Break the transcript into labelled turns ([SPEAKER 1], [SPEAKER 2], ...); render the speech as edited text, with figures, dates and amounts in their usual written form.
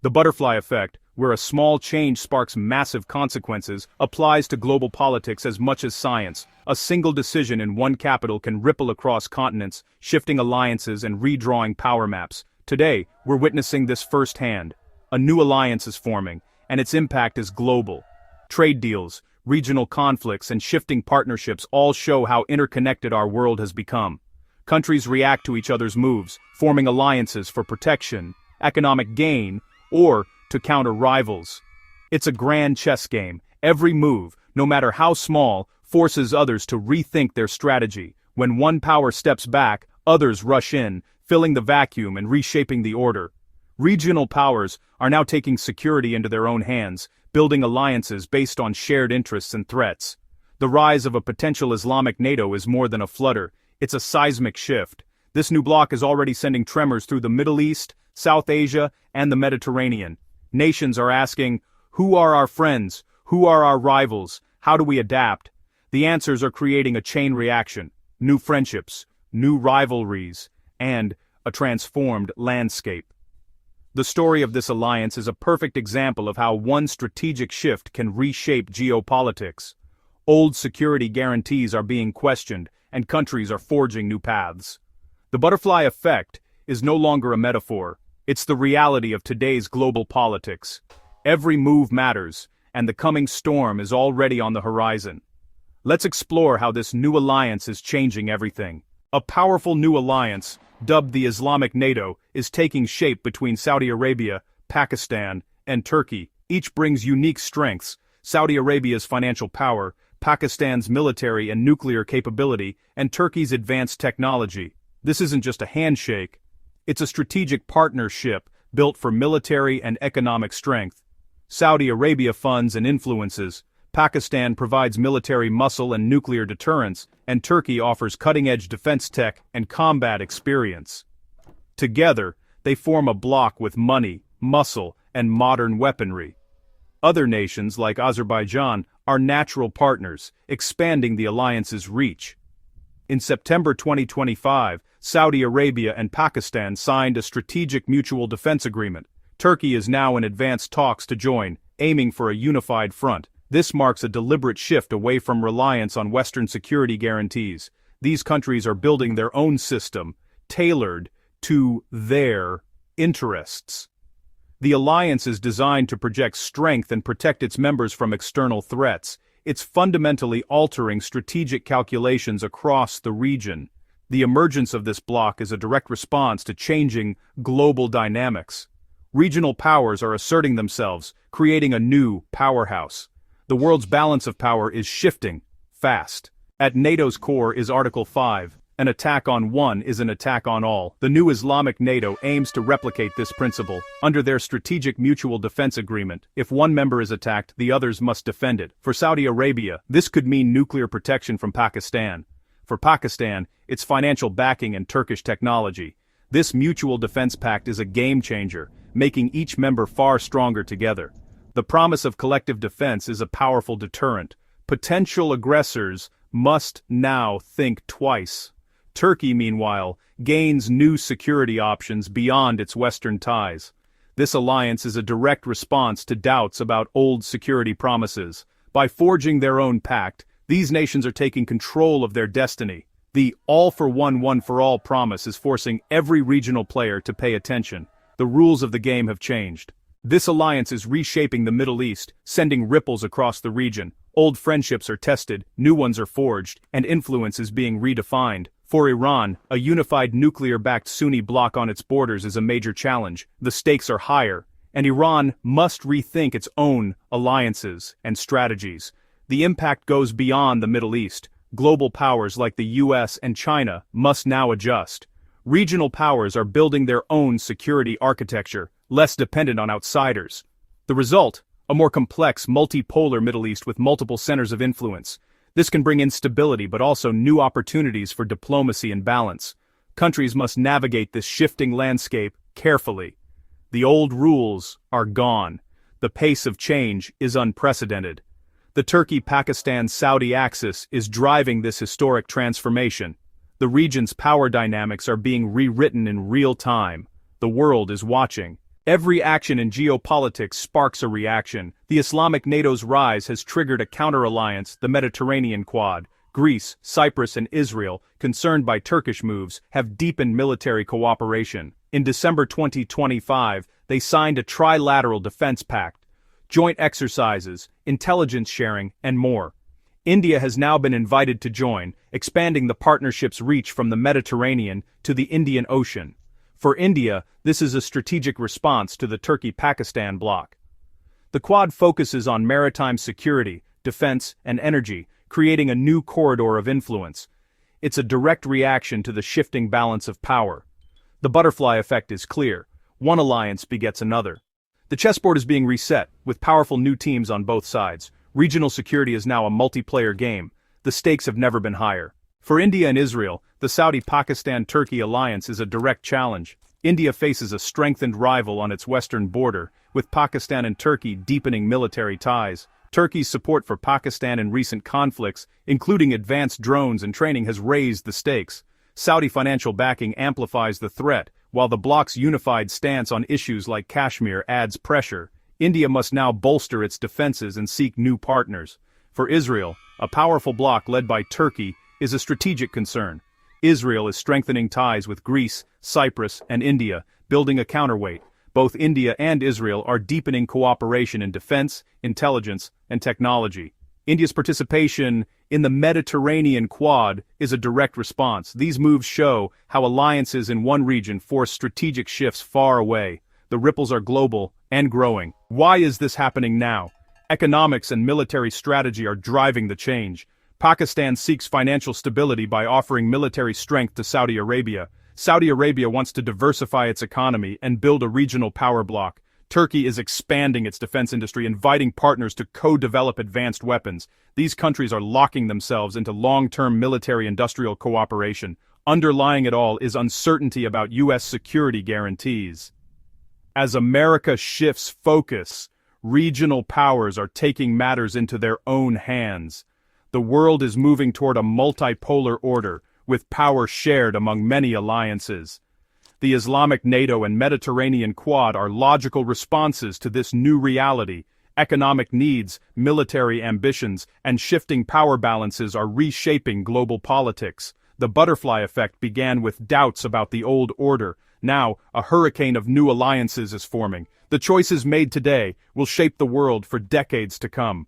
[SPEAKER 1] The butterfly effect, where a small change sparks massive consequences, applies to global politics as much as science. A single decision in one capital can ripple across continents, shifting alliances and redrawing power maps. Today, we're witnessing this firsthand. A new alliance is forming, and its impact is global. Trade deals, regional conflicts, and shifting partnerships all show how interconnected our world has become. Countries react to each other's moves, forming alliances for protection, economic gain, or to counter rivals. It's a grand chess game. Every move, no matter how small, forces others to rethink their strategy. When one power steps back, others rush in, filling the vacuum and reshaping the order. Regional powers are now taking security into their own hands, building alliances based on shared interests and threats. The rise of a potential Islamic NATO is more than a flutter, it's a seismic shift. This new bloc is already sending tremors through the Middle East, South Asia, and the Mediterranean. Nations are asking, who are our friends? Who are our rivals? How do we adapt? The answers are creating a chain reaction, new friendships, new rivalries, and a transformed landscape. The story of this alliance is a perfect example of how one strategic shift can reshape geopolitics. Old security guarantees are being questioned, and countries are forging new paths. The butterfly effect is no longer a metaphor, it's the reality of today's global politics. Every move matters, and the coming storm is already on the horizon. Let's explore how this new alliance is changing everything. A powerful new alliance, dubbed the Islamic NATO, is taking shape between Saudi Arabia, Pakistan, and Turkey. Each brings unique strengths: Saudi Arabia's financial power, Pakistan's military and nuclear capability, and Turkey's advanced technology. This isn't just a handshake. It's a strategic partnership built for military and economic strength. Saudi Arabia funds and influences, Pakistan provides military muscle and nuclear deterrence, and Turkey offers cutting-edge defense tech and combat experience. Together, they form a bloc with money, muscle, and modern weaponry. Other nations, like Azerbaijan, are natural partners, expanding the alliance's reach. In September 2025, Saudi Arabia and Pakistan signed a strategic mutual defense agreement. Turkey is now in advanced talks to join, aiming for a unified front. This marks a deliberate shift away from reliance on Western security guarantees. These countries are building their own system, tailored to their interests. The alliance is designed to project strength and protect its members from external threats. It's fundamentally altering strategic calculations across the region. The emergence of this bloc is a direct response to changing global dynamics. Regional powers are asserting themselves, creating a new powerhouse. The world's balance of power is shifting fast. At NATO's core is Article 5. An attack on one is an attack on all. The new Islamic NATO aims to replicate this principle. Under their strategic mutual defense agreement, if one member is attacked, the others must defend it. For Saudi Arabia, this could mean nuclear protection from Pakistan. For Pakistan, its financial backing and Turkish technology. This mutual defense pact is a game changer, making each member far stronger together. The promise of collective defense is a powerful deterrent. Potential aggressors must now think twice. Turkey, meanwhile, gains new security options beyond its Western ties. This alliance is a direct response to doubts about old security promises. By forging their own pact, these nations are taking control of their destiny. The all-for-one, one-for-all promise is forcing every regional player to pay attention. The rules of the game have changed. This alliance is reshaping the Middle East, sending ripples across the region. Old friendships are tested, new ones are forged, and influence is being redefined. For Iran, a unified nuclear-backed Sunni bloc on its borders is a major challenge. The stakes are higher, and Iran must rethink its own alliances and strategies. The impact goes beyond the Middle East. Global powers like the US and China must now adjust. Regional powers are building their own security architecture, less dependent on outsiders. The result? A more complex, multipolar Middle East with multiple centers of influence. This can bring instability but also new opportunities for diplomacy and balance. Countries must navigate this shifting landscape carefully. The old rules are gone. The pace of change is unprecedented. The Turkey-Pakistan-Saudi axis is driving this historic transformation. The region's power dynamics are being rewritten in real time. The world is watching. Every action in geopolitics sparks a reaction. The Islamic NATO's rise has triggered a counter-alliance, the Mediterranean Quad. Greece, Cyprus and Israel, concerned by Turkish moves, have deepened military cooperation. In December 2025, they signed a trilateral defense pact, joint exercises, intelligence sharing, and more. India has now been invited to join, expanding the partnership's reach from the Mediterranean to the Indian Ocean. For India, this is a strategic response to the Turkey-Pakistan bloc. The Quad focuses on maritime security, defense, and energy, creating a new corridor of influence. It's a direct reaction to the shifting balance of power. The butterfly effect is clear. One alliance begets another. The chessboard is being reset, with powerful new teams on both sides. Regional security is now a multiplayer game. The stakes have never been higher. For India and Israel, the Saudi-Pakistan-Turkey alliance is a direct challenge. India faces a strengthened rival on its western border, with Pakistan and Turkey deepening military ties. Turkey's support for Pakistan in recent conflicts, including advanced drones and training, has raised the stakes. Saudi financial backing amplifies the threat, while the bloc's unified stance on issues like Kashmir adds pressure. India must now bolster its defenses and seek new partners. For Israel, a powerful bloc led by Turkey is a strategic concern. Israel is strengthening ties with Greece, Cyprus, and India, building a counterweight. Both India and Israel are deepening cooperation in defense, intelligence, and technology. India's participation in the Mediterranean Quad is a direct response. These moves show how alliances in one region force strategic shifts far away. The ripples are global and growing. Why is this happening now? Economics and military strategy are driving the change. Pakistan seeks financial stability by offering military strength to Saudi Arabia. Saudi Arabia wants to diversify its economy and build a regional power bloc. Turkey is expanding its defense industry, inviting partners to co-develop advanced weapons. These countries are locking themselves into long-term military-industrial cooperation. Underlying it all is uncertainty about U.S. security guarantees. As America shifts focus, regional powers are taking matters into their own hands. The world is moving toward a multipolar order, with power shared among many alliances. The Islamic NATO and Mediterranean Quad are logical responses to this new reality. Economic needs, military ambitions, and shifting power balances are reshaping global politics. The butterfly effect began with doubts about the old order. Now, a hurricane of new alliances is forming. The choices made today will shape the world for decades to come.